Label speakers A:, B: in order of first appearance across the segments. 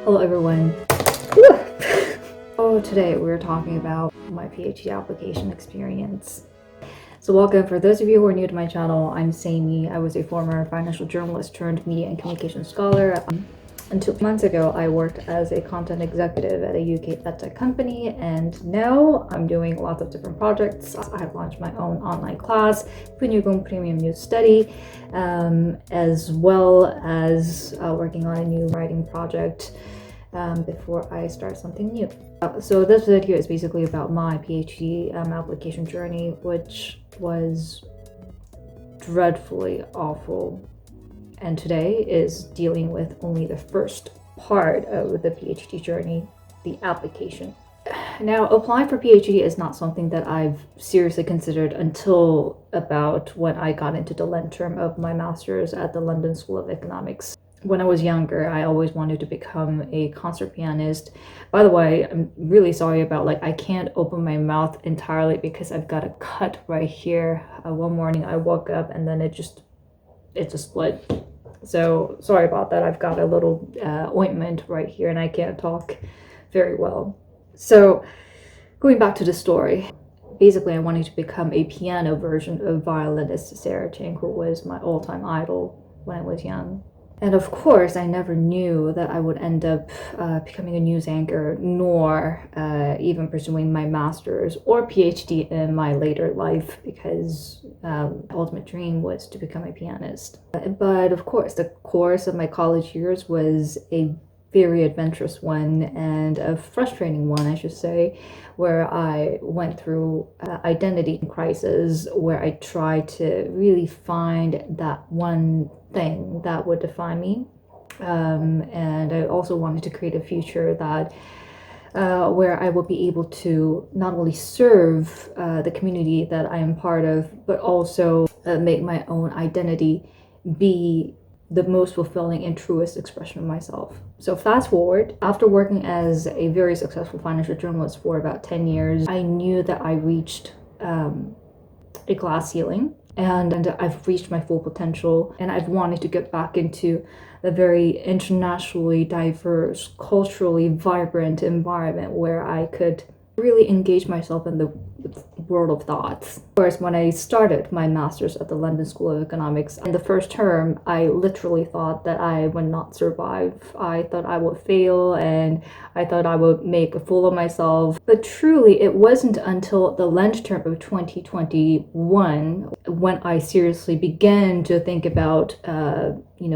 A: Hello everyone. So today we're talking about my PhD application experience. So welcome. For those of you who are new to my channel, I'm Saemi. I was a former financial journalist turned media and communication scholar. Until months ago, I worked as a content executive at a UK edtech company, and now I'm doing lots of different projects. I have launched my own online class, 프리미엄 news study, as well as working on a new writing project before I start something new. So this video is basically about my PhD application journey, which was dreadfully awful. And today is dealing with only the first part of the PhD journey, the application. Now, applying for PhD is not something that I've seriously considered until about when I got into the Lent term of my master's at the London School of Economics. When I was younger, I always wanted to become a concert pianist. By the way, I'm really sorry about I can't open my mouth entirely because I've got a cut right here. One morning I woke up and then it just split. So sorry about that. I've got a little ointment right here and I can't talk very well. So going back to the story, basically I wanted to become a piano version of violinist Sarah Chang, who was my all-time idol when I was young. And of course, I never knew that I would end up becoming a news anchor, nor even pursuing my master's or PhD in my later life, because the ultimate dream was to become a pianist. But of course, the course of my college years was a very adventurous one and a frustrating one, I should say, where I went through identity crisis, where I tried to really find that one thing that would define me. And I also wanted to create a future that where I would be able to not only serve the community that I am part of, but also make my own identity be the most fulfilling and truest expression of myself. So fast forward, after working as a very successful financial journalist for about 10 years, I knew that I reached a glass ceiling and I've reached my full potential, and I've wanted to get back into a very internationally diverse, culturally vibrant environment where I could really engage myself in the world of thoughts. Of course, when I started my master's at the London School of Economics, in the first term, I literally thought that I would not survive. I thought I would fail and I thought I would make a fool of myself. But truly, it wasn't until the Lent term of 2021 when I seriously began to think about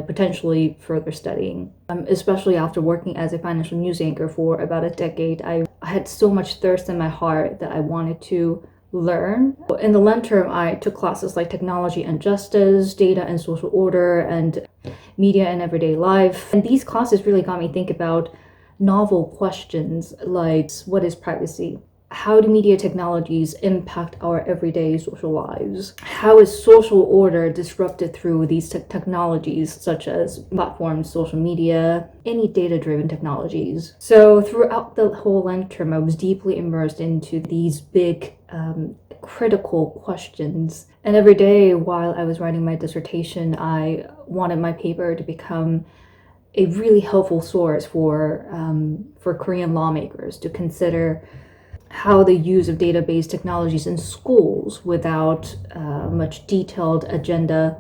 A: potentially further studying. Especially after working as a financial news anchor for about a decade, I had so much thirst in my heart that I wanted to learn. In the Lent term, I took classes like technology and justice, data and social order, and media and everyday life. And these classes really got me think about novel questions like, what is privacy? How do media technologies impact our everyday social lives? How is social order disrupted through these technologies, such as platforms, social media, any data-driven technologies? So throughout the whole Lent term, I was deeply immersed into these big, critical questions. And every day while I was writing my dissertation, I wanted my paper to become a really helpful source for Korean lawmakers to consider how the use of database technologies in schools without much detailed agenda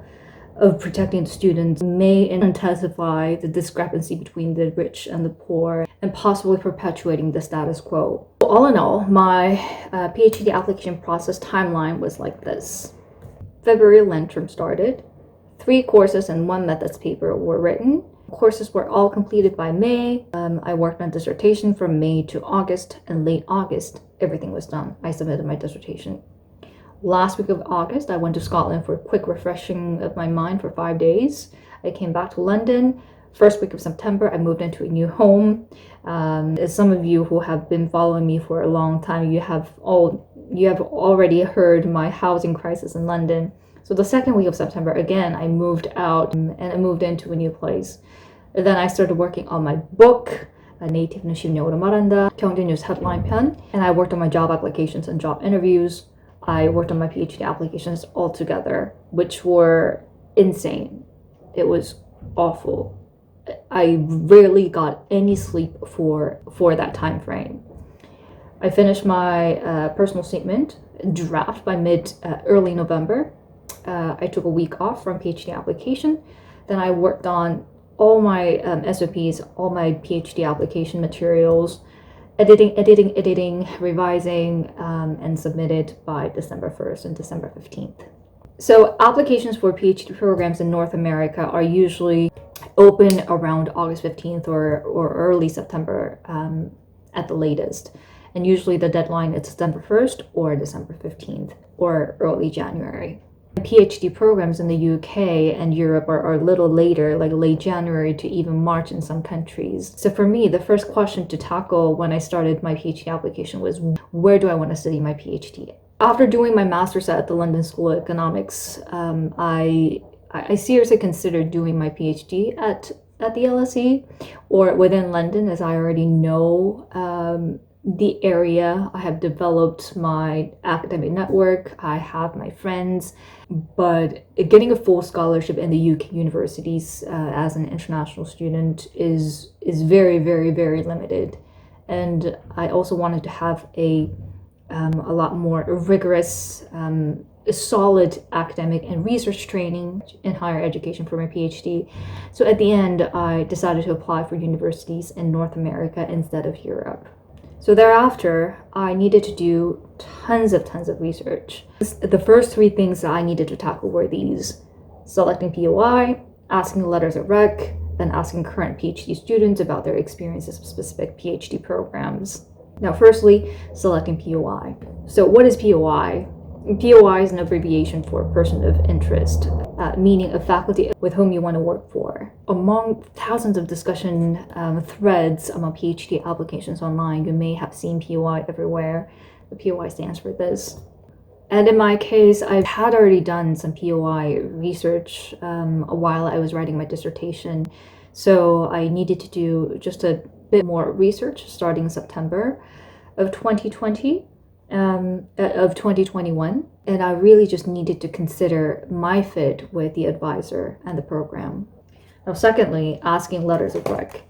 A: of protecting the students may intensify the discrepancy between the rich and the poor and possibly perpetuating the status quo. All in all, my PhD application process timeline was like this. February Lent term started. 3 courses and 1 methods paper were written. Courses were all completed by May. I worked on dissertation from May to August, and late August, everything was done. I submitted my dissertation. Last week of August, I went to Scotland for a quick refreshing of my mind for 5 days. I came back to London. First week of September, I moved into a new home. As some of you who have been following me for a long time, you have already heard my housing crisis in London. So the second week of September, again, I moved out and I moved into a new place. And then I started working on my book, 네이티브는 쉽게 영어로 말한다, 경제뉴스 헤드라인편, and I worked on my job applications and job interviews. I worked on my PhD applications all together, which were insane. It was awful. I rarely got any sleep for that time frame. I finished my personal statement draft by early November. I took a week off from PhD application. Then I worked on all my SOPs, all my PhD application materials, editing, revising, and submitted by December 1st and December 15th. So applications for PhD programs in North America are usually open around August 15th or early September at the latest. And usually the deadline is December 1st or December 15th or early January. PhD programs in the UK and Europe are a little later, like late January to even March in some countries. So for me, the first question to tackle when I started my PhD application was, where do I want to study my PhD? After doing my master's at the London School of Economics, I seriously considered doing my PhD at the LSE or within London, as I already know the area. I have developed my academic network, I have my friends, but getting a full scholarship in the UK universities as an international student is very, very, very limited. And I also wanted to have a lot more rigorous, solid academic and research training in higher education for my PhD. So at the end, I decided to apply for universities in North America instead of Europe. So thereafter, I needed to do tons of research. The first three things that I needed to tackle were these: selecting POI, asking letters of rec, then asking current PhD students about their experiences with specific PhD programs. Now, firstly, selecting POI. So what is POI? POI is an abbreviation for person of interest, meaning a faculty with whom you want to work for. Among thousands of discussion threads among PhD applications online, you may have seen POI everywhere. The POI stands for this. And in my case, I had already done some POI research while I was writing my dissertation. So I needed to do just a bit more research starting September of 2020. Of 2021, and I really just needed to consider my fit with the advisor and the program. Now, secondly, asking letters of rec.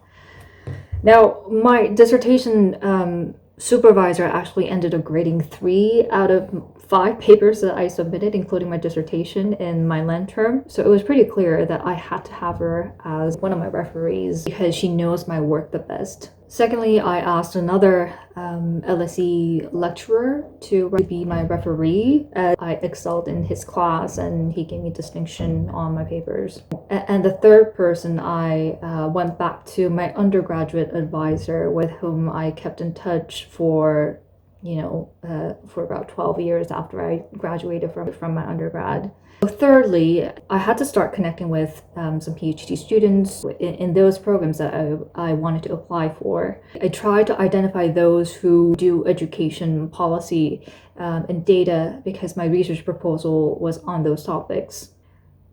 A: Now, my dissertation supervisor actually ended up grading 3 out of 5 papers that I submitted, including my dissertation in my Lent term. So it was pretty clear that I had to have her as one of my referees because she knows my work the best. Secondly, I asked another LSE lecturer to be my referee, as I excelled in his class and he gave me distinction on my papers. And the third person, I went back to my undergraduate advisor with whom I kept in touch for about 12 years after I graduated from my undergrad. Thirdly, I had to start connecting with some PhD students in those programs that I wanted to apply for. I tried to identify those who do education policy and data because my research proposal was on those topics.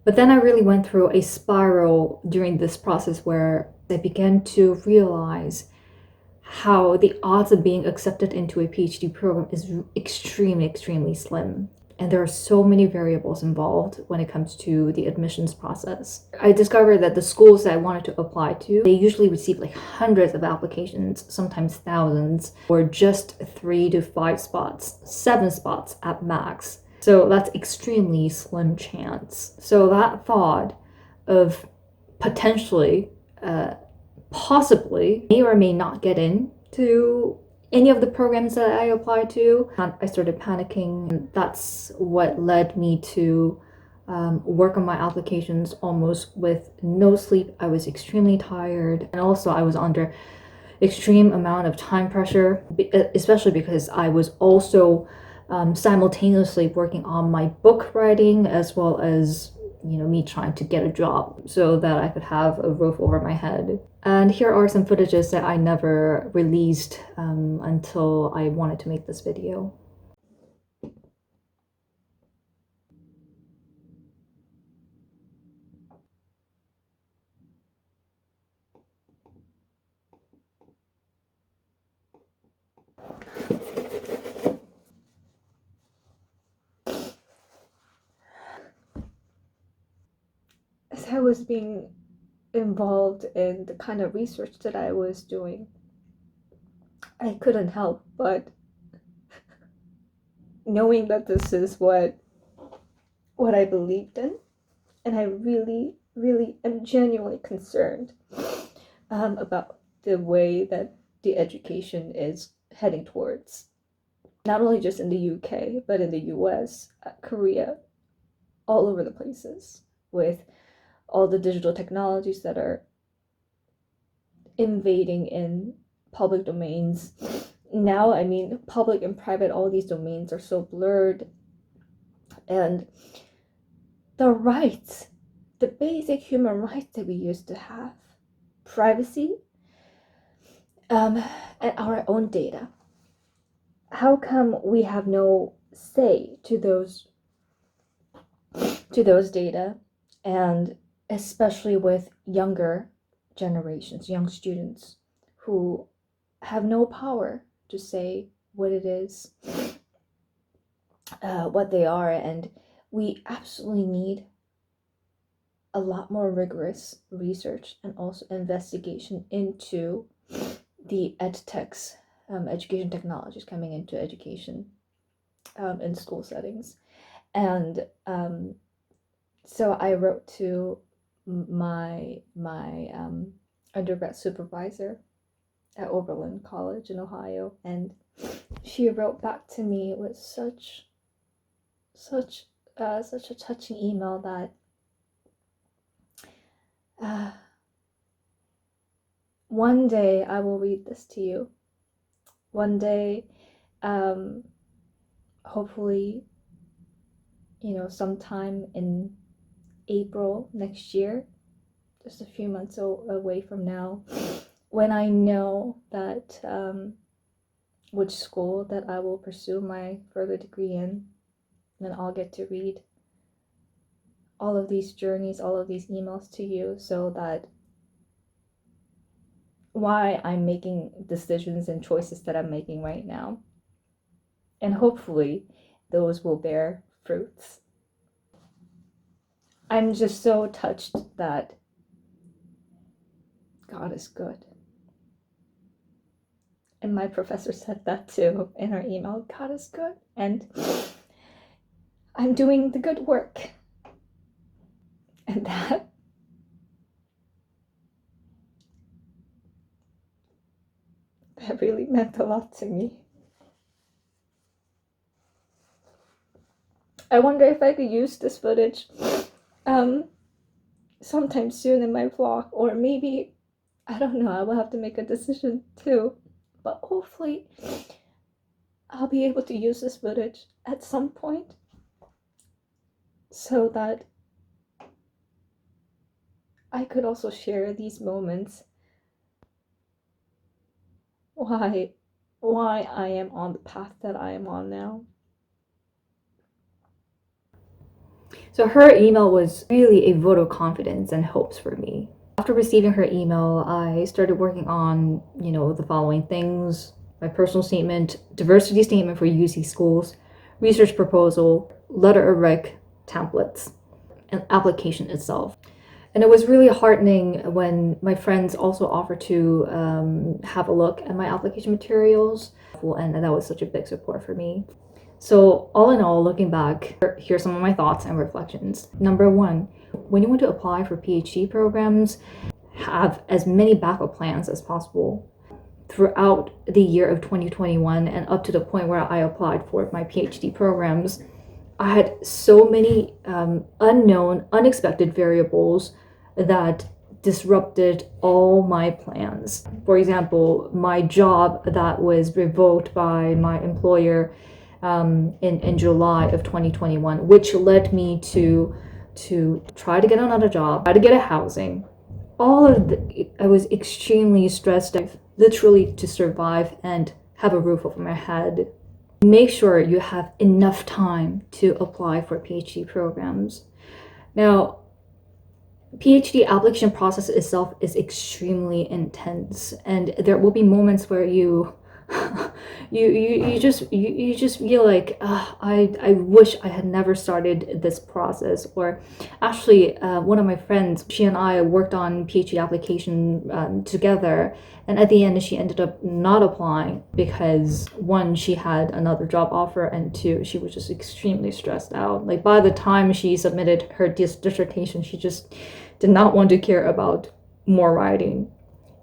A: But then I really went through a spiral during this process where I began to realize how the odds of being accepted into a PhD program is extremely slim. And there are so many variables involved when it comes to the admissions process. I discovered that the schools that I wanted to apply to, they usually receive like hundreds of applications, sometimes thousands, or just 3 to 5 spots, 7 spots at max. So that's extremely slim chance. So that thought of potentially, possibly, may or may not get into any of the programs that I applied to, I started panicking. That's what led me to work on my applications almost with no sleep. I was extremely tired, and also I was under extreme amount of time pressure, especially because I was also simultaneously working on my book writing as well as me trying to get a job so that I could have a roof over my head. And here are some footages that I never released until I wanted to make this video. As I was being
B: involved in the kind of research that I was doing, I couldn't help but knowing that this is what I believed in, and I really, really am genuinely concerned about the way that the education is heading towards, not only just in the UK, but in the US, Korea, all over the places, with all the digital technologies that are invading in public domains. Now, I mean, public and private, all these domains are so blurred, and the rights, the basic human rights that we used to have, privacy, and our own data. How come we have no say to those data, and especially with younger generations, young students who have no power to say what it is, what they are, and we absolutely need a lot more rigorous research and also investigation into the edtechs, education technologies coming into education in school settings. And so I wrote to my undergrad supervisor at Oberlin College in Ohio, and she wrote back to me with such a touching email that one day I will read this to you. One day, hopefully, sometime in April next year, just a few months away from now, when I know that which school that I will pursue my further degree in, then I'll get to read all of these journeys, all of these emails to you, so that why I'm making decisions and choices that I'm making right now. And hopefully those will bear fruits. I'm just so touched that God is good. And my professor said that too in her email. God is good, and I'm doing the good work. And that really meant a lot to me. I wonder if I could use this footage sometime soon in my vlog, or maybe, I don't know, I will have to make a decision too. But hopefully I'll be able to use this footage at some point so that I could also share these moments, why I am on the path that I am on now.
A: So her email was really a vote of confidence and hopes for me. After receiving her email, I started working on, the following things: my personal statement, diversity statement for UC schools, research proposal, letter of rec templates, and application itself. And it was really heartening when my friends also offered to have a look at my application materials, and that was such a big support for me. So all in all, looking back, here's some of my thoughts and reflections. Number one, when you want to apply for PhD programs, have as many backup plans as possible. Throughout the year of 2021 and up to the point where I applied for my PhD programs, I had so many unknown, unexpected variables that disrupted all my plans. For example, my job that was revoked by my employer in July of 2021, which led me to try to get another job, try to get a housing. I was extremely stressed, literally, to survive and have a roof over my head. Make sure you have enough time to apply for PhD programs. Now, PhD application process itself is extremely intense, and there will be moments where you you just feel like I wish I had never started this process. Or actually, one of my friends, she and I worked on PhD application together, and at the end she ended up not applying because one, she had another job offer, and two, she was just extremely stressed out. Like by the time she submitted her dissertation, she just did not want to care about more writing.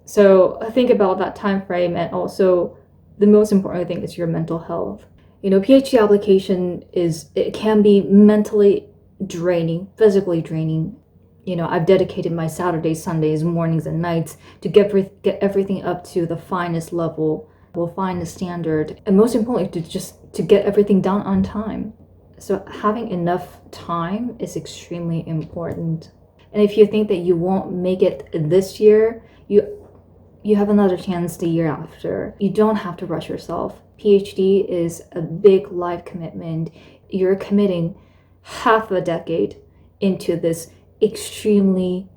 A: So I think about that time frame, and also the most important thing is your mental health. You know, PhD application it can be mentally draining, physically draining. You know, I've dedicated my Saturdays, Sundays, mornings, and nights to get everything up to the finest level, finest standard, and most importantly, to get everything done on time. So having enough time is extremely important. And if you think that you won't make it this year, you have another chance the year after. You don't have to rush yourself. PhD is a big life commitment. You're committing half a decade into this extremely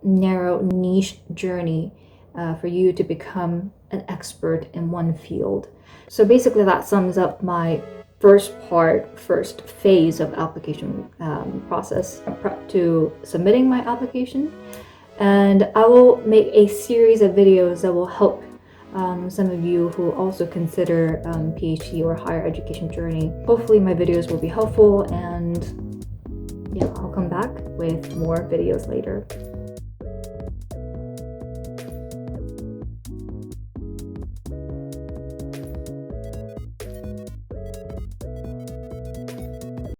A: narrow niche journey for you to become an expert in one field. So basically that sums up my first phase of application process, prep to submitting my application. And I will make a series of videos that will help some of you who also consider PhD or higher education journey. Hopefully my videos will be helpful, and yeah, I'll come back with more videos later.